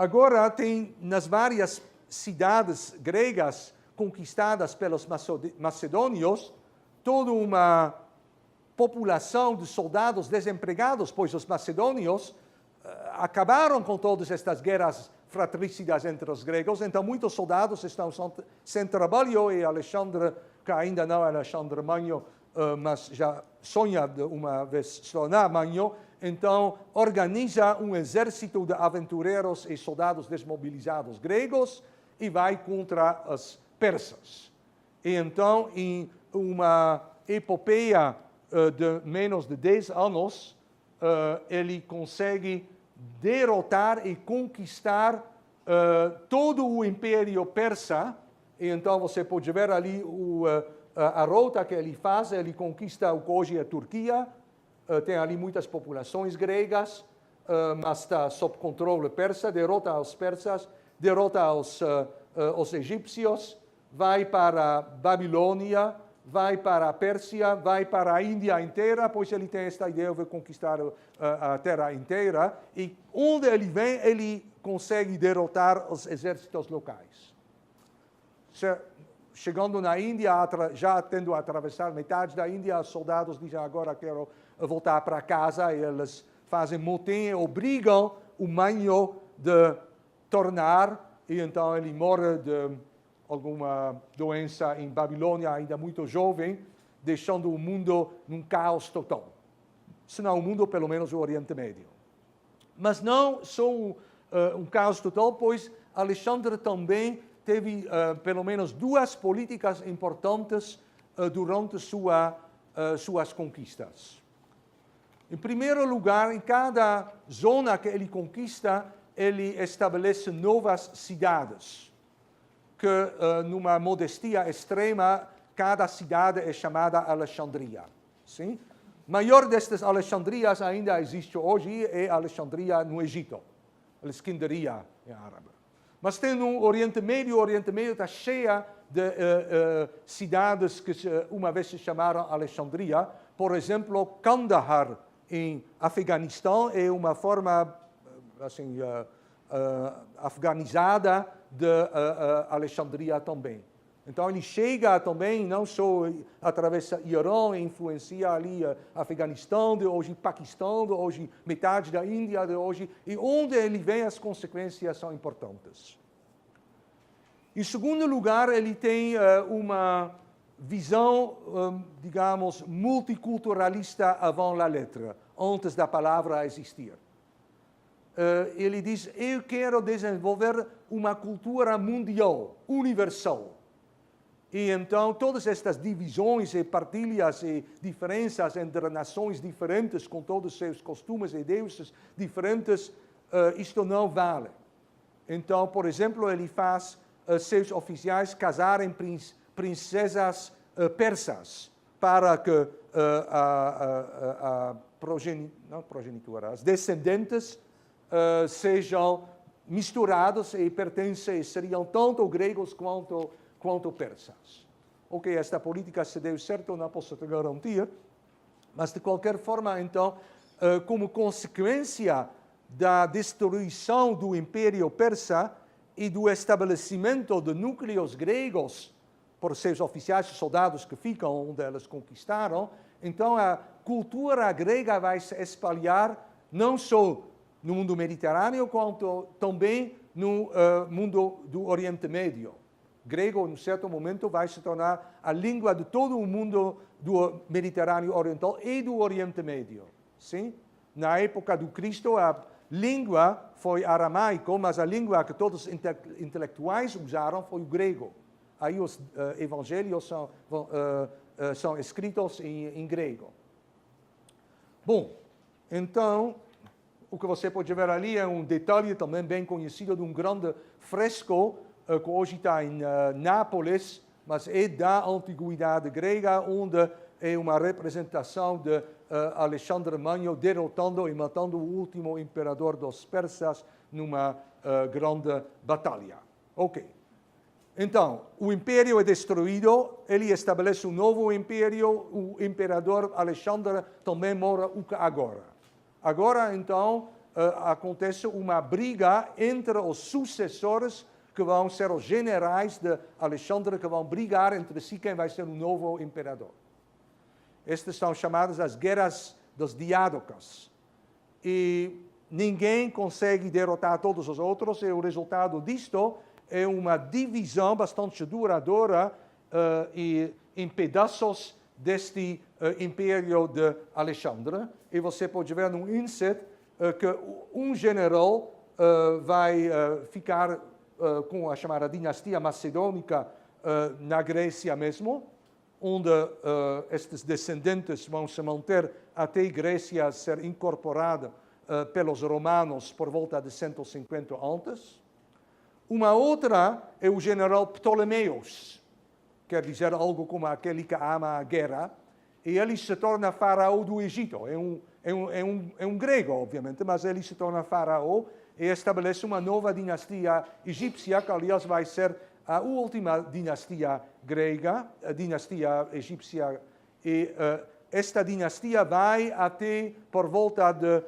agora tem nas várias cidades gregas conquistadas pelos macedônios toda uma população de soldados desempregados, pois os macedônios acabaram com todas estas guerras fratricidas entre os gregos, então muitos soldados estão sem trabalho e Alexandre, que ainda não é Alexandre Magno, mas já sonha de uma vez se tornar Magno, então organiza um exército de aventureiros e soldados desmobilizados gregos e vai contra os persas. E então, em uma epopeia de menos de 10 anos, ele consegue derrotar e conquistar todo o Império Persa. E então você pode ver ali a rota que ele faz. Ele conquista o que hoje é a Turquia, tem ali muitas populações gregas, mas está sob controle persa, derrota os persas, derrota os egípcios, vai para a Babilônia, vai para a Pérsia, vai para a Índia inteira, pois ele tem esta ideia de conquistar a terra inteira, e onde ele vem, ele consegue derrotar os exércitos locais. Chegando na Índia, já tendo atravessado metade da Índia, os soldados dizem agora quero voltar para casa, e eles fazem motim e obrigam o Magno de tornar, e então ele morre de alguma doença em Babilônia, ainda muito jovem, deixando o mundo num caos total. Se não o mundo, pelo menos o Oriente Médio. Mas não só um caos total, pois Alexandre também teve pelo menos duas políticas importantes durante suas conquistas. Em primeiro lugar, em cada zona que ele conquista, ele estabelece novas cidades, que numa modestia extrema, cada cidade é chamada Alexandria. Sim? Maior destas Alexandrias ainda existe hoje é Alexandria no Egito, Alexandria em árabe. Mas tem no Oriente Médio, o Oriente Médio está cheia de cidades que uma vez se chamaram Alexandria. Por exemplo, Kandahar, em Afeganistão, é uma forma assim, afganizada de Alexandria também. Então ele chega também, não só atravessa Irã, influencia ali Afeganistão, de hoje Paquistão, de hoje metade da Índia, de hoje, e onde ele vem as consequências são importantes. Em segundo lugar, ele tem uma visão, digamos, multiculturalista avant la lettre, antes da palavra existir. Ele diz, eu quero desenvolver uma cultura mundial, universal. E então todas estas divisões e partilhas e diferenças entre nações diferentes, com todos os seus costumes e deuses diferentes, isto não vale. Então, por exemplo, ele faz seus oficiais casarem princesas persas, para que as descendentes sejam misturados e pertencem, seriam tanto gregos quanto persas. Ok, esta política se deu certo, não posso te garantir, mas de qualquer forma, então, como consequência da destruição do Império Persa e do estabelecimento de núcleos gregos por seus oficiais e soldados que ficam onde eles conquistaram, então a cultura grega vai se espalhar não só no mundo mediterrâneo, quanto também no mundo do Oriente Médio. Grego, em um certo momento, vai se tornar a língua de todo o mundo do Mediterrâneo Oriental e do Oriente Médio. Sim? Na época do Cristo, a língua foi aramaico, mas a língua que todos os intelectuais usaram foi o grego. Aí os evangelhos são escritos em grego. Bom, então, o que você pode ver ali é um detalhe também bem conhecido de um grande fresco que hoje está em Nápoles, mas é da antiguidade grega, onde é uma representação de Alexandre Magno derrotando e matando o último imperador dos persas numa grande batalha. Ok. Então, o império é destruído, ele estabelece um novo império, o imperador Alexandre também morre agora. Agora, então, acontece uma briga entre os sucessores, que vão ser os generais de Alexandre, que vão brigar entre si quem vai ser o novo imperador. Estas são chamadas as guerras dos diádocas. E ninguém consegue derrotar todos os outros, e o resultado disto é uma divisão bastante duradoura e em pedaços deste império de Alexandre. E você pode ver no inset que um general vai ficar com a chamada dinastia macedônica na Grécia mesmo, onde estes descendentes vão se manter até a Grécia ser incorporada pelos romanos por volta de 150 antes. Uma outra é o general Ptolemaeus, quer dizer algo como aquele que ama a guerra, e ele se torna faraó do Egito. É um grego, obviamente, mas ele se torna faraó e estabelece uma nova dinastia egípcia, que aliás vai ser a última dinastia grega, a dinastia egípcia. E esta dinastia vai até por volta de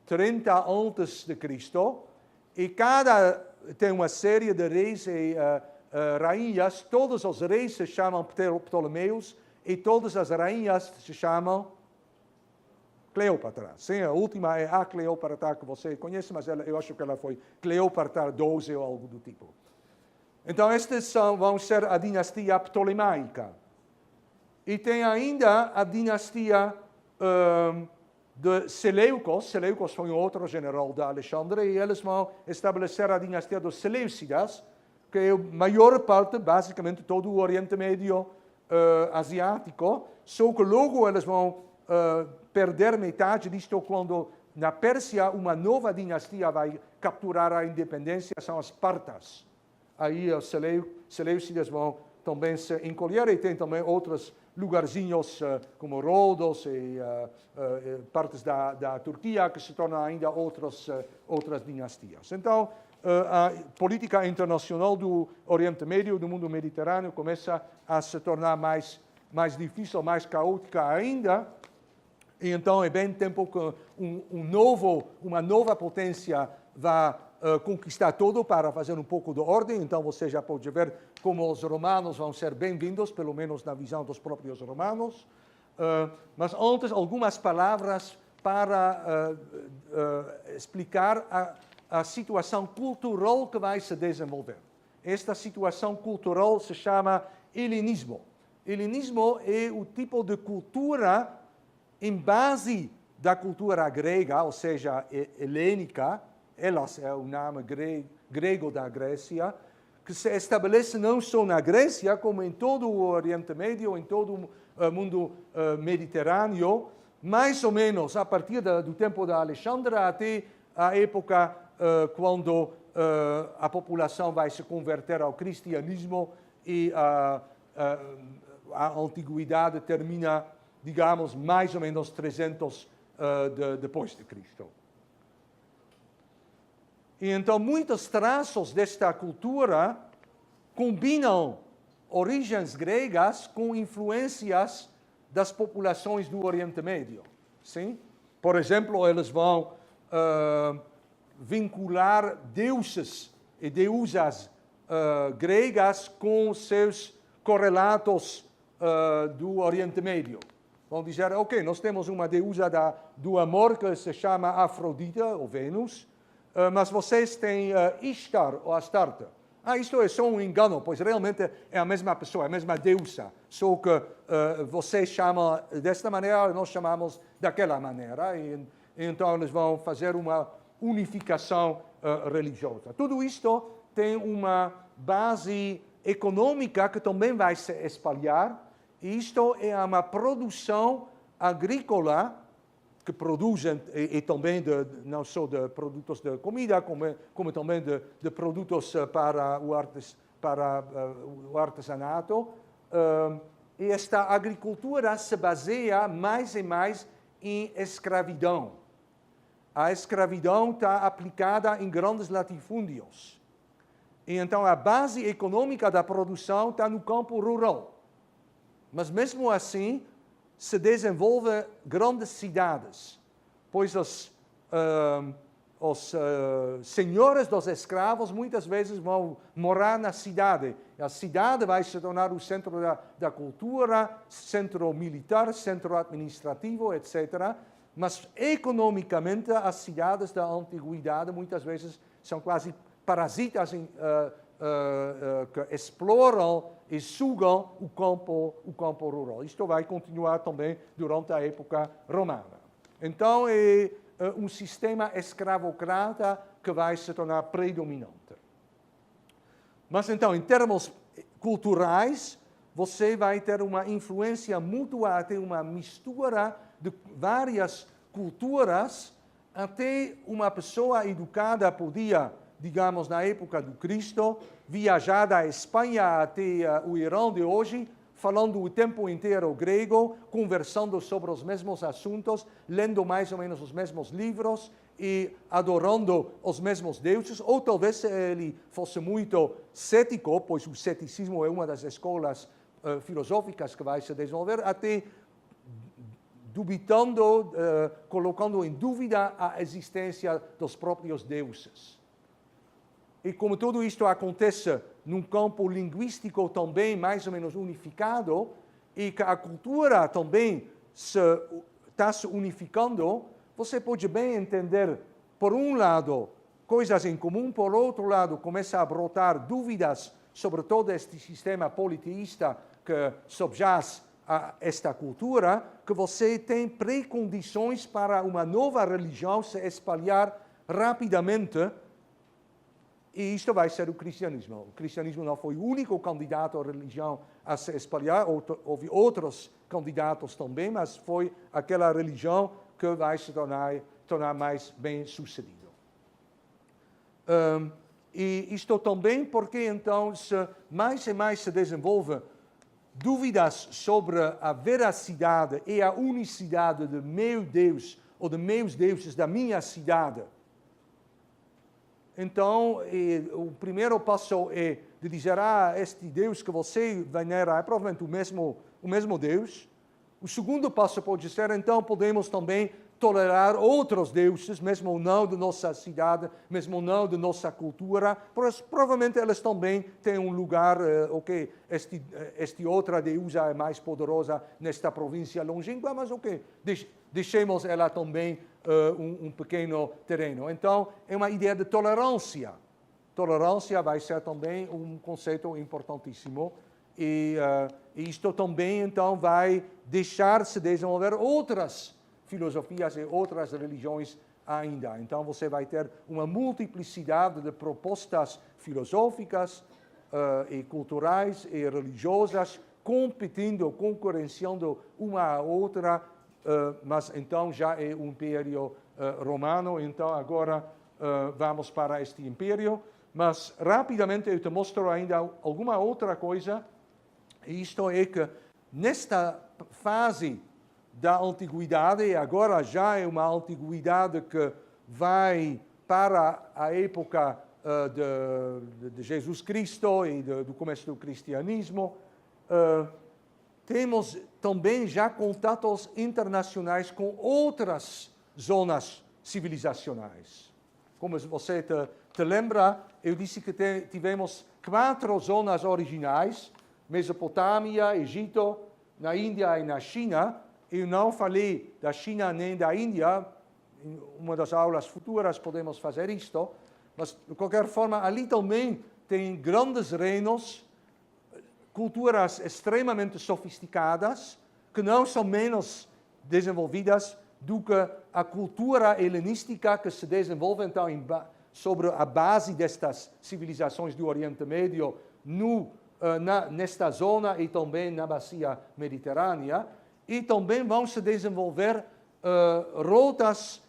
30 antes de Cristo, e tem uma série de reis e rainhas. Todos os reis se chamam Ptolomeus e todas as rainhas se chamam Cleópatra. Sim, a última é a Cleópatra que você conhece, mas eu acho que ela foi Cleópatra XII ou algo do tipo. Então, estes vão ser a dinastia ptolemaica. E tem ainda a dinastia de Seleucos. Seleucos foi um outro general de Alexandre, e eles vão estabelecer a dinastia dos Seleucidas, que é a maior parte, basicamente, todo o Oriente Médio asiático, só que logo eles vão perder metade disto quando, na Pérsia, uma nova dinastia vai capturar a independência, são as Partas. Aí os Seleucidas vão também se encolher, e tem também outros lugarzinhos como Rodos e partes da Turquia, que se tornam ainda outras dinastias. Então, a política internacional do Oriente Médio, do mundo mediterrâneo, começa a se tornar mais difícil, mais caótica ainda. E então é bem tempo que uma nova potência vai conquistar tudo para fazer um pouco de ordem. Então você já pode ver como os romanos vão ser bem-vindos, pelo menos na visão dos próprios romanos. Mas antes, algumas palavras para explicar a situação cultural que vai se desenvolver. Esta situação cultural se chama helenismo. Helenismo é o tipo de cultura em base da cultura grega, ou seja, helênica. Elas é o nome grego da Grécia, que se estabelece não só na Grécia, como em todo o Oriente Médio, em todo o mundo mediterrâneo, mais ou menos a partir do tempo de Alexandre até a época quando a população vai se converter ao cristianismo e a antiguidade termina, digamos, mais ou menos 300 depois de Cristo. E então, muitos traços desta cultura combinam origens gregas com influências das populações do Oriente Médio. Sim? Por exemplo, eles vão vincular deuses e deusas gregas com seus correlatos do Oriente Médio. Vão dizer, ok, nós temos uma deusa do amor que se chama Afrodite, ou Vênus, mas vocês têm Ishtar ou Astarte. Isto é só um engano, pois realmente é a mesma pessoa, a mesma deusa, só que vocês chamam desta maneira, nós chamamos daquela maneira, e então eles vão fazer uma unificação religiosa. Tudo isto tem uma base econômica que também vai se espalhar, e isto é uma produção agrícola que produzem, e também não só de produtos de comida, como também de produtos para o artesanato. E esta agricultura se baseia mais e mais em escravidão. A escravidão está aplicada em grandes latifúndios. E então a base econômica da produção está no campo rural. Mas mesmo assim, se desenvolvem grandes cidades, pois os senhores dos escravos muitas vezes vão morar na cidade. A cidade vai se tornar o centro da cultura, centro militar, centro administrativo, etc. Mas, economicamente, as cidades da antiguidade muitas vezes são quase parasitas que exploram e sugam o campo rural. Isto vai continuar também durante a época romana. Então, é um sistema escravocrata que vai se tornar predominante. Mas, então, em termos culturais, você vai ter uma influência mútua, até uma mistura de várias culturas, até uma pessoa educada podia, digamos, na época do Cristo, viajar da Espanha até o Irã de hoje, falando o tempo inteiro grego, conversando sobre os mesmos assuntos, lendo mais ou menos os mesmos livros e adorando os mesmos deuses, ou talvez ele fosse muito cético, pois o ceticismo é uma das escolas filosóficas que vai se desenvolver, até dubitando, colocando em dúvida a existência dos próprios deuses. E como tudo isto acontece num campo linguístico também mais ou menos unificado, e que a cultura também está se unificando, você pode bem entender, por um lado, coisas em comum, por outro lado, começa a brotar dúvidas sobre todo este sistema politeísta que subjaz a esta cultura, que você tem precondições para uma nova religião se espalhar rapidamente. E isto vai ser o cristianismo. O cristianismo não foi o único candidato à religião a se espalhar, houve outros candidatos também, mas foi aquela religião que vai se tornar mais bem-sucedido. E isto também porque, então, mais e mais se desenvolve dúvidas sobre a veracidade e a unicidade de meu Deus ou de meus deuses da minha cidade. Então, o primeiro passo é de dizer, este Deus que você venera é provavelmente o mesmo Deus. O segundo passo pode ser, então, podemos também tolerar outros deuses, mesmo não de nossa cidade, mesmo não de nossa cultura, pois provavelmente eles também têm um lugar, esta outra deusa é mais poderosa nesta província longínqua, mas deixemos ela também um pequeno terreno. Então, é uma ideia de tolerância. Tolerância vai ser também um conceito importantíssimo. E isto também, então, vai deixar-se desenvolver outras filosofias e outras religiões ainda. Então, você vai ter uma multiplicidade de propostas filosóficas e culturais e religiosas competindo, concorrenciando uma à outra, mas então já é o Império Romano, então agora vamos para este Império, mas rapidamente eu te mostro ainda alguma outra coisa, e isto é que nesta fase da Antiguidade, e agora já é uma Antiguidade que vai para a época de Jesus Cristo e do começo do cristianismo, temos também já contatos internacionais com outras zonas civilizacionais. Como você te lembra, eu disse que tivemos 4 zonas originais, Mesopotâmia, Egito, na Índia e na China. Eu não falei da China nem da Índia, em uma das aulas futuras podemos fazer isto, mas de qualquer forma ali também tem grandes reinos, culturas extremamente sofisticadas, que não são menos desenvolvidas do que a cultura helenística que se desenvolve então sobre a base destas civilizações do Oriente Médio nesta zona e também na bacia mediterrânea. E também vão se desenvolver rotas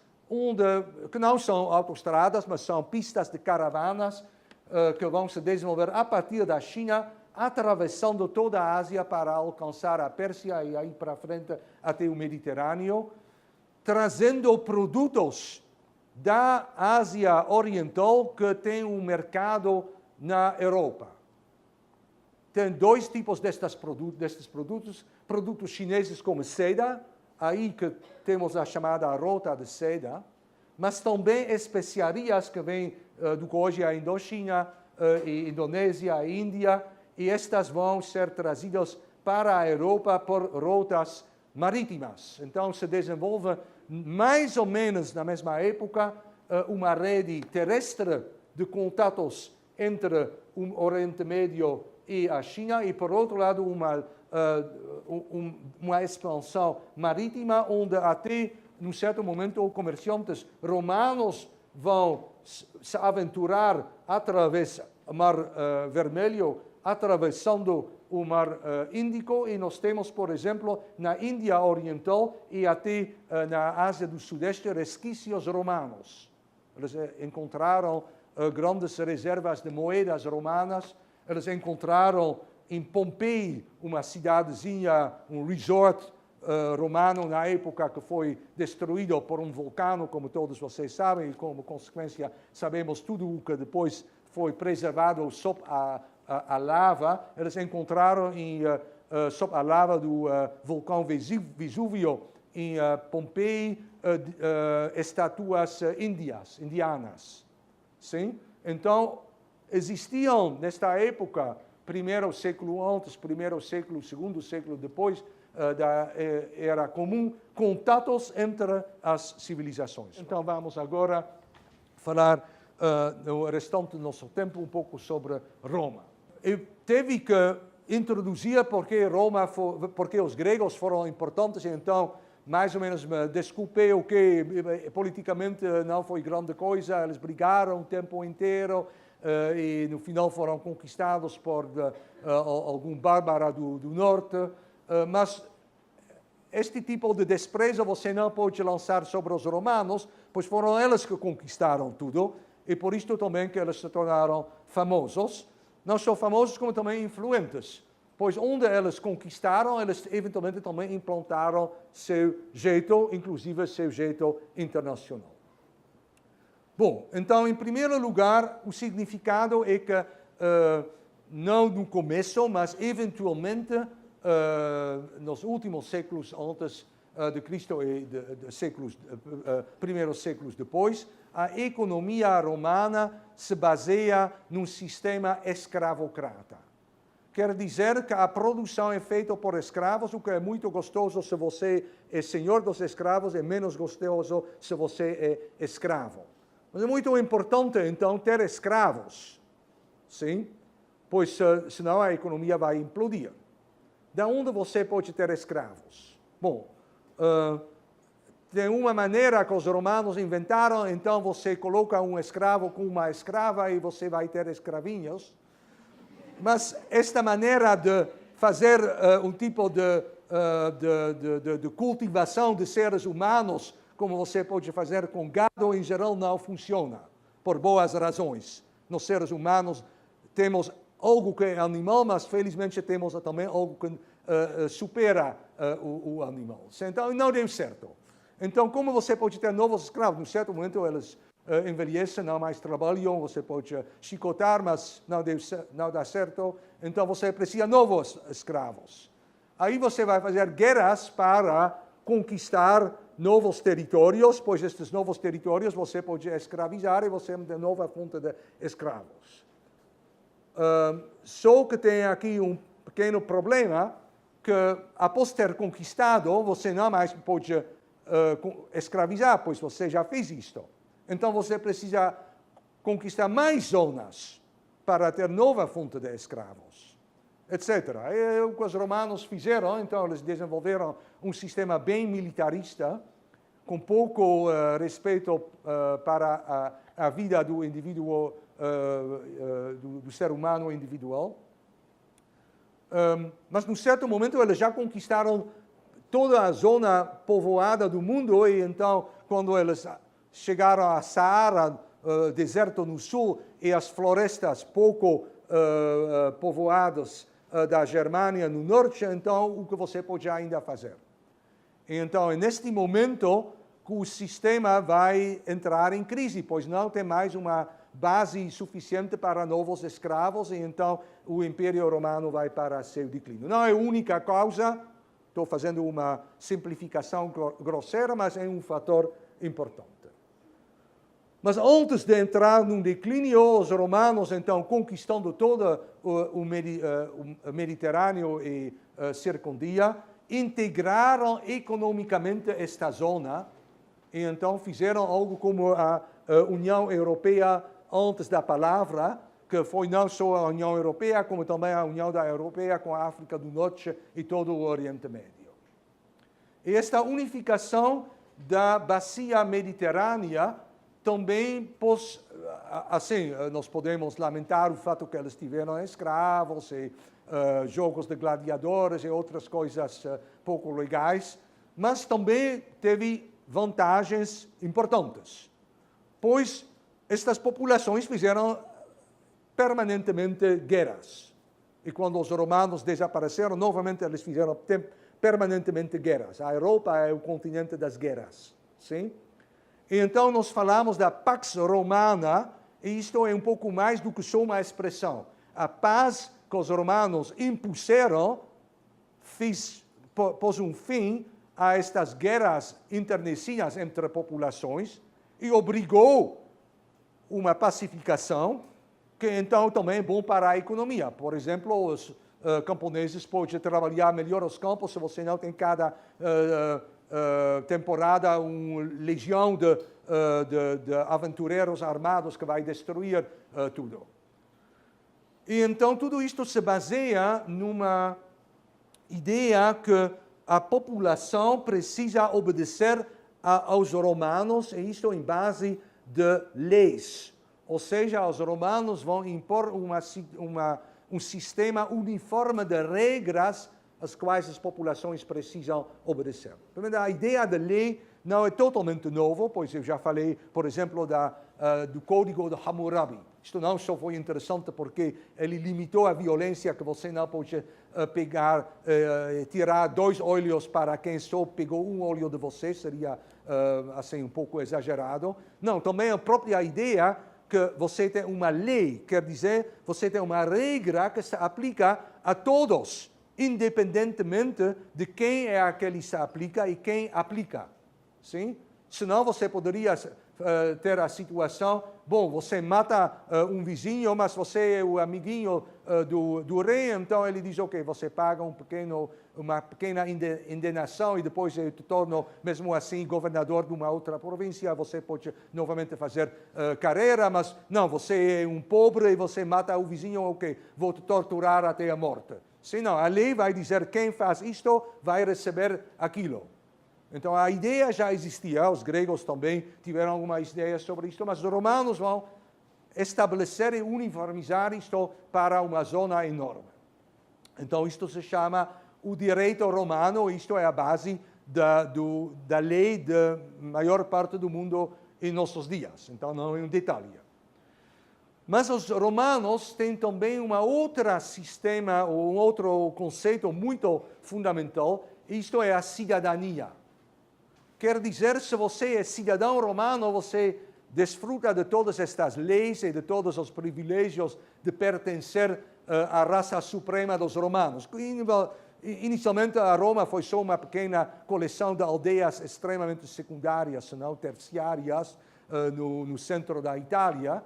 que não são autoestradas, mas são pistas de caravanas que vão se desenvolver a partir da China, atravessando toda a Ásia para alcançar a Pérsia e aí para frente até o Mediterrâneo, trazendo produtos da Ásia Oriental que tem um mercado na Europa. Tem 2 tipos destes produtos chineses como seda, aí que temos a chamada Rota de Seda, mas também especiarias que vêm do que hoje é a Indochina, e Indonésia, e Índia, e estas vão ser trazidas para a Europa por rotas marítimas. Então se desenvolve mais ou menos na mesma época uma rede terrestre de contatos entre o Oriente Médio e a China, e por outro lado uma expansão marítima, onde até, num certo momento, comerciantes romanos vão se aventurar através do Mar Vermelho, atravessando o Mar Índico, e nós temos, por exemplo, na Índia Oriental e até na Ásia do Sudeste, resquícios romanos. Eles encontraram grandes reservas de moedas romanas, eles encontraram em Pompeii uma cidadezinha, um resort romano na época que foi destruído por um vulcão, como todos vocês sabem, e como consequência sabemos tudo o que depois foi preservado sob a lava. Eles encontraram sob a lava do vulcão Vesúvio em Pompeii estátuas indianas. Sim? Então, existiam nesta época, primeiro século antes, primeiro século, segundo século depois da Era Comum, contatos entre as civilizações. Então vamos agora falar no restante do nosso tempo um pouco sobre Roma. Eu teve que introduzir porque os gregos foram importantes, então mais ou menos me desculpei o que politicamente não foi grande coisa, eles brigaram o tempo inteiro, e no final foram conquistados por algum bárbaro do norte, mas este tipo de desprezo você não pode lançar sobre os romanos, pois foram eles que conquistaram tudo, e por isto também que eles se tornaram famosos. Não só famosos, como também influentes, pois onde eles conquistaram, eles eventualmente também implantaram seu jeito, inclusive seu jeito internacional. Bom, então, em primeiro lugar, o significado é que, não no começo, mas eventualmente, nos últimos séculos antes de Cristo e primeiros séculos depois, a economia romana se baseia num sistema escravocrata. Quer dizer que a produção é feita por escravos, o que é muito gostoso se você é senhor dos escravos, é menos gostoso se você é escravo. Mas é muito importante, então, ter escravos, sim? Pois senão a economia vai implodir. De onde você pode ter escravos? Bom, tem uma maneira que os romanos inventaram, então você coloca um escravo com uma escrava e você vai ter escravinhos. Mas esta maneira de fazer um tipo de cultivação de seres humanos, como você pode fazer com gado, em geral não funciona, por boas razões. Nos seres humanos temos algo que é animal, mas felizmente temos também algo que supera o animal. Então não deu certo. Então, como você pode ter novos escravos? Num certo momento eles envelhecem, não mais trabalham, você pode chicotar, mas não dá certo. Então você precisa de novos escravos. Aí você vai fazer guerras para conquistar novos territórios, pois estes novos territórios você pode escravizar e você tem nova fonte de escravos. Só que tem aqui um pequeno problema, que após ter conquistado, você não mais pode escravizar, pois você já fez isto. Então você precisa conquistar mais zonas para ter nova fonte de escravos, etc. É o que os romanos fizeram, então eles desenvolveram um sistema bem militarista, com pouco respeito para a vida do indivíduo, do ser humano individual. Mas, num certo momento, eles já conquistaram toda a zona povoada do mundo, e então, quando eles chegaram a Saara, deserto no sul, e as florestas pouco povoadas da Germânia no norte, então, o que você pode ainda fazer? Então, é neste momento que o sistema vai entrar em crise, pois não tem mais uma base suficiente para novos escravos, e então o Império Romano vai para seu declínio. Não é a única causa, Estou fazendo uma simplificação grosseira, mas é um fator importante. Mas antes de entrar num declínio, os romanos, então, conquistando todo o Mediterrâneo e circundia, integraram economicamente esta zona e então fizeram algo como a União Europeia antes da palavra, que foi não só a União Europeia, como também a União Europeia com a África do Norte e todo o Oriente Médio. E esta unificação da bacia mediterrânea também, assim, nós podemos lamentar o fato que eles tiveram escravos e jogos de gladiadores e outras coisas pouco legais, mas também teve vantagens importantes, pois estas populações fizeram permanentemente guerras. E quando os romanos desapareceram, novamente eles fizeram permanentemente guerras. A Europa é o continente das guerras, sim? E então nós falamos da Pax Romana, e isto é um pouco mais do que só uma expressão. A paz que os romanos impuseram pôs um fim a estas guerras internecinas entre populações e obrigou uma pacificação que então também é bom para a economia. Por exemplo, os camponeses podem trabalhar melhor os campos se você não tem cada temporada uma legião de aventureiros armados que vai destruir tudo. E então tudo isto se baseia numa ideia que a população precisa obedecer aos romanos, e isto em base de leis. Ou seja, os romanos vão impor um sistema uniforme de regras às quais as populações precisam obedecer. A ideia da lei não é totalmente nova, pois eu já falei, por exemplo, do Código de Hammurabi. Isto não só foi interessante porque ele limitou a violência, que você não pode pegar e tirar 2 olhos para quem só pegou um olho de você, seria assim um pouco exagerado. Não, também a própria ideia que você tem uma lei, quer dizer, você tem uma regra que se aplica a todos, independentemente de quem é a que ele se aplica e quem aplica. Sim? Senão você poderia ter a situação, bom, você mata um vizinho, mas você é o amiguinho do rei, então ele diz, ok, você paga uma pequena indenização e depois eu te torno, mesmo assim, governador de uma outra província, você pode novamente fazer carreira, mas não, você é um pobre e você mata o vizinho, ok, vou te torturar até a morte. Senão, a lei vai dizer quem faz isto vai receber aquilo. Então, a ideia já existia, os gregos também tiveram algumas ideias sobre isto, mas os romanos vão estabelecer e uniformizar isto para uma zona enorme. Então, isto se chama o direito romano, isto é a base da lei da maior parte do mundo em nossos dias. Então, não é um detalhe. Mas os romanos têm também um outro sistema, ou um outro conceito muito fundamental, isto é a cidadania. Quer dizer, se você é cidadão romano, você desfruta de todas estas leis e de todos os privilégios de pertencer à raça suprema dos romanos. Inicialmente, a Roma foi só uma pequena coleção de aldeias extremamente secundárias, não terciárias, no centro da Itália.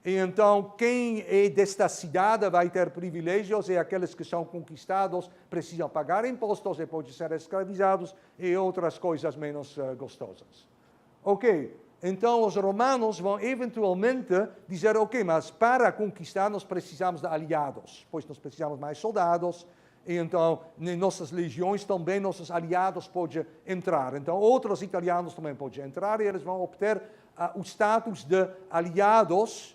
E então, quem é desta cidade vai ter privilégios e aqueles que são conquistados precisam pagar impostos e podem ser escravizados e outras coisas menos gostosas. Ok, então os romanos vão eventualmente dizer, ok, mas para conquistar nós precisamos de aliados, pois nós precisamos mais soldados, e então em nossas legiões também nossos aliados podem entrar. Então outros italianos também podem entrar e eles vão obter o status de aliados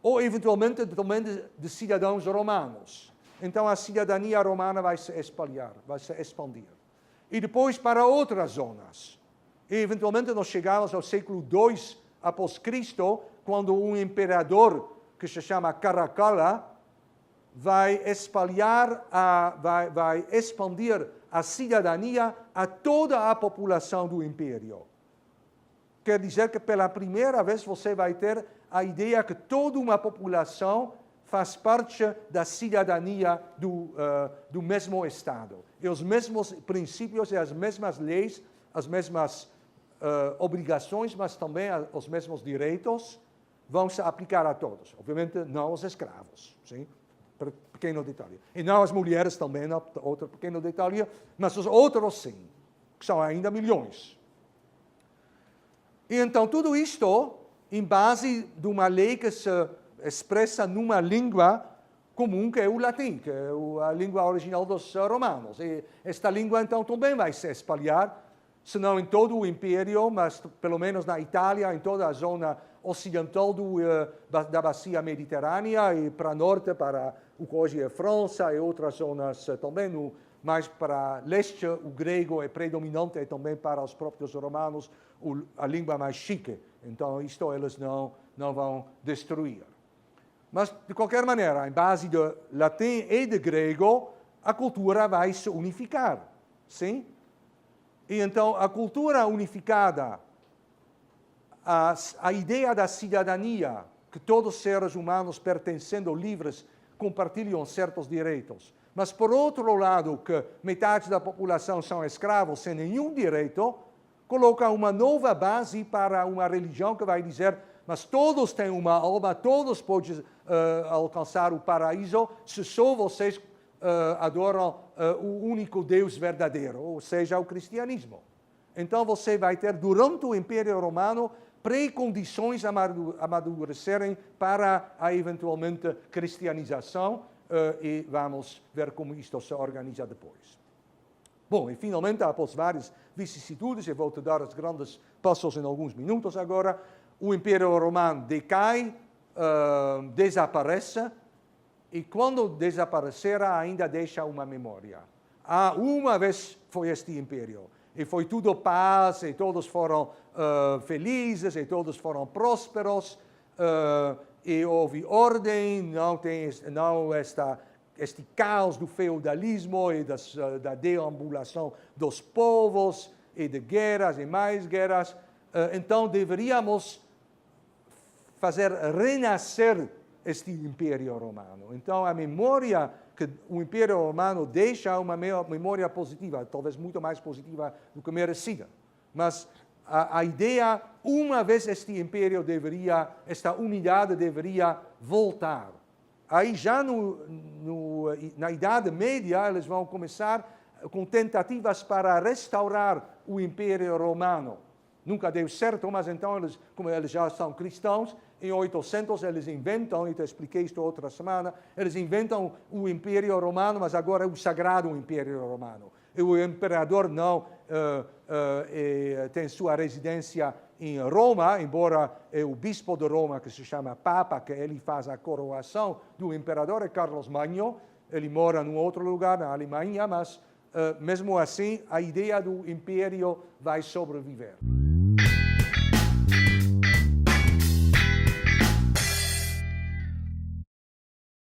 ou eventualmente também de cidadãos romanos. Então a cidadania romana vai se espalhar, vai se expandir. E depois para outras zonas. E eventualmente nós chegamos ao século II após Cristo, quando um imperador que se chama Caracalla vai expandir a cidadania a toda a população do império. Quer dizer que pela primeira vez você vai ter a ideia que toda uma população faz parte da cidadania do mesmo Estado. E os mesmos princípios e as mesmas leis, as mesmas obrigações, mas também os mesmos direitos vão se aplicar a todos. Obviamente, não os escravos, sim? Pequeno detalhe. E não as mulheres também, outro pequeno detalhe, mas os outros sim, que são ainda milhões. E então, tudo isto em base de uma lei que se expressa numa língua comum, que é o latim, que é a língua original dos romanos. E esta língua, então, também vai se espalhar, se não em todo o império, mas pelo menos na Itália, em toda a zona ocidental da bacia mediterrânea e para norte, para o que hoje é França e outras zonas também, mais para leste, o grego é predominante e também para os próprios romanos a língua mais chique. Então, isto eles não vão destruir. Mas, de qualquer maneira, em base de latim e de grego, a cultura vai se unificar, sim? E então, a cultura unificada, a ideia da cidadania, que todos os seres humanos pertencendo livres compartilham certos direitos, mas, por outro lado, que metade da população são escravos sem nenhum direito, coloca uma nova base para uma religião que vai dizer, mas todos têm uma alma, todos podem alcançar o paraíso, se só vocês adoram o único Deus verdadeiro, ou seja, o cristianismo. Então você vai ter, durante o Império Romano, pré-condições a amadurecerem para a eventualmente cristianização, e vamos ver como isto se organiza depois. Bom, e finalmente, após várias vicissitudes, eu vou te dar os grandes passos em alguns minutos agora, o Império Romano decai, desaparece, e quando desaparecerá ainda deixa uma memória. Uma vez foi este império, e foi tudo paz, e todos foram felizes, e todos foram prósperos, e houve ordem, não este caos do feudalismo e da deambulação dos povos, e de guerras e mais guerras. Então deveríamos fazer renascer este Império Romano. Então a memória que o Império Romano deixa é uma memória positiva, talvez muito mais positiva do que merecida. Mas a ideia, uma vez este império esta unidade deveria voltar. Aí já na Idade Média eles vão começar com tentativas para restaurar o Império Romano. Nunca deu certo, mas então como eles já são cristãos, em 800 eles inventam, e te expliquei isto outra semana, eles inventam o Império Romano, mas agora é o Sagrado Império Romano. E o imperador não tem sua residência em Roma, embora é o bispo de Roma, que se chama Papa, que ele faz a coroação do imperador, é Carlos Magno. Ele mora num outro lugar, na Alemanha, mas mesmo assim a ideia do império vai sobreviver.